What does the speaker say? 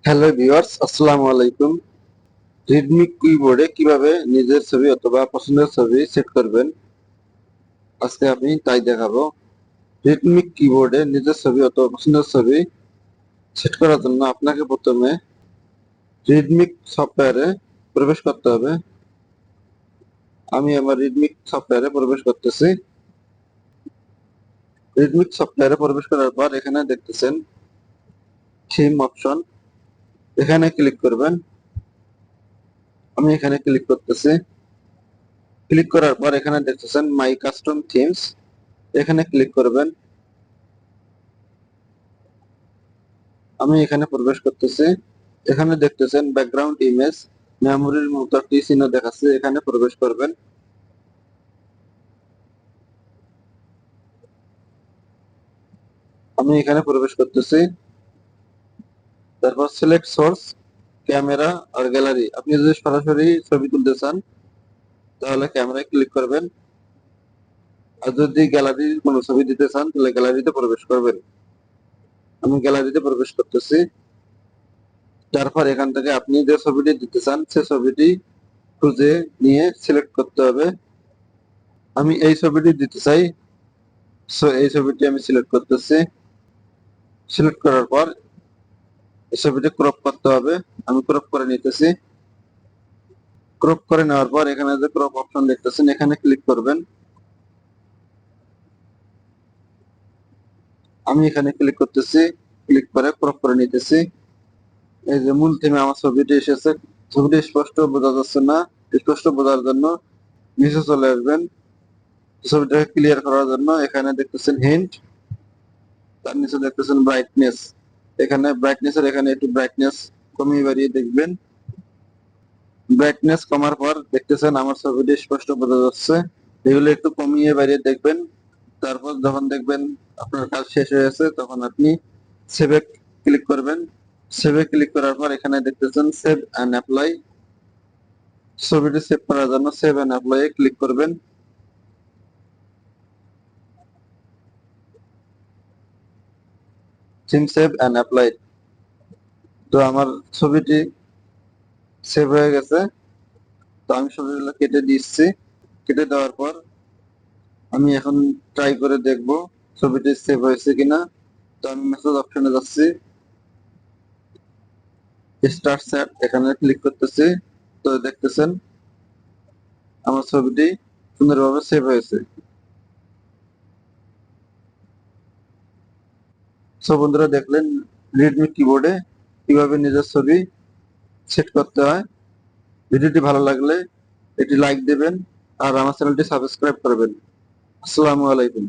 Hello viewers, আসসালামু আলাইকুম। Redmi কিবোর্ডে কিভাবে নিজের ছবি অথবা পছন্দের ছবি সেট করবেন আজকে আমি তাই দেখাবো। রেডমি কিবোর্ডে নিজের ছবি অথবা পছন্দের ছবি সেট করার জন্য আপনাকে প্রথমে রেডমি সফটওয়্যারে প্রবেশ করতে হবে। আমি আমার রেডমি সফটওয়্যারে প্রবেশ করতেছি। রেডমি সফটওয়্যারে প্রবেশ করার পর এখানে দেখতেছেন থিম অপশন, এখানে ক্লিক করবেন। আমি এখানে ক্লিক করতেছি। ক্লিক করার পর এখানে দেখতেছেন মাই কাস্টম থিমস, এখানে ক্লিক করবেন। আমি এখানে প্রবেশ করতেছি। এখানে দেখতেছেন ব্যাকগ্রাউন্ড ইমেজ মেমোরির মতো একটি চিহ্ন দেখাচ্ছে, এখানে প্রবেশ করবেন। আমি এখানে প্রবেশ করতেছি। তারপর সিলেক্ট সোর্স, ক্যামেরা আর গ্যালারি। আপনি যদি সরাসরি ছবি তুলতে চান তাহলে ক্যামেরায় ক্লিক করবেন, আর যদি গ্যালারির কোনো ছবি দিতে চান তাহলে গ্যালারিতে প্রবেশ করবেন। আমি গ্যালারিতে প্রবেশ করতেছি। তারপর এখান থেকে আপনি যে ছবিটি দিতে চান সে ছবিটি খুঁজে নিয়ে সিলেক্ট করতে হবে। আমি এই ছবিটি দিতে চাই, সো এই ছবিটি আমি সিলেক্ট করতেছি। সিলেক্ট করার পর এই ছবিটি ক্রপ করতে হবে, আমি ক্রপ করে নিতেছি। ক্রপ করে নেওয়ার পর এখানে যে ক্রপ অপশন দেখতেছেন এখানে ক্লিক করবেন। আমি এখানে ক্লিক করতেছি, ক্লিক করে ক্রপ করে নিতেছি। এই যে মূল থিমে আমার ছবিটি এসেছে। ছবিটি স্পষ্ট বোঝা যাচ্ছে না, স্পষ্ট বোঝার জন্য নিচে চলে আসবেন। ছবিটাকে ক্লিয়ার করার জন্য এখানে দেখতেছেন হিন্ট, তার নিচে দেখতেছেন ব্রাইটনেস। এখানে ব্রাইটনেসের এখানে একটু ব্রাইটনেস কমিয়ে বাড়িয়ে দেখবেন। ব্রাইটনেস কমার পর দেখতেছেন আমার ছবিটি স্পষ্ট বোঝা যাচ্ছে। এগুলো একটু কমিয়ে বাড়িয়ে দেখবেন। তারপর যখন দেখবেন আপনার কাজ শেষ হয়ে গেছে তখন আপনি সেভে ক্লিক করবেন। সেভে ক্লিক করার পর এখানে দেখতেছেন সেভ এন্ড অ্যাপ্লাই। ছবিটি সেভ করার জন্য সেভ এন্ড অ্যাপ্লাই এ ক্লিক করবেন। Theme save and apply. তো আমার ছবিটি সেভ হয়ে গেছে। তো আমি ছবিগুলো কেটে দিচ্ছি। কেটে দেওয়ার পর আমি এখন ট্রাই করে দেখব ছবিটি সেভ হয়েছে কিনা। তো আমি মেসেজ অপশনে যাচ্ছি, স্টার্ট সেট, এখানে ক্লিক করতেছি। তো দেখতেছেন আমার ছবিটি সুন্দরভাবে সেভ হয়েছে। সো বন্ধুরা, দেখলেন রেডমি কিবোর্ডে কিভাবে নিজের ছবি সেট করতে হয়। ভিডিওটি ভালো লাগলে এটি লাইক দেবেন আর আমার চ্যানেলটি সাবস্ক্রাইব করবেন। আসসালামু আলাইকুম।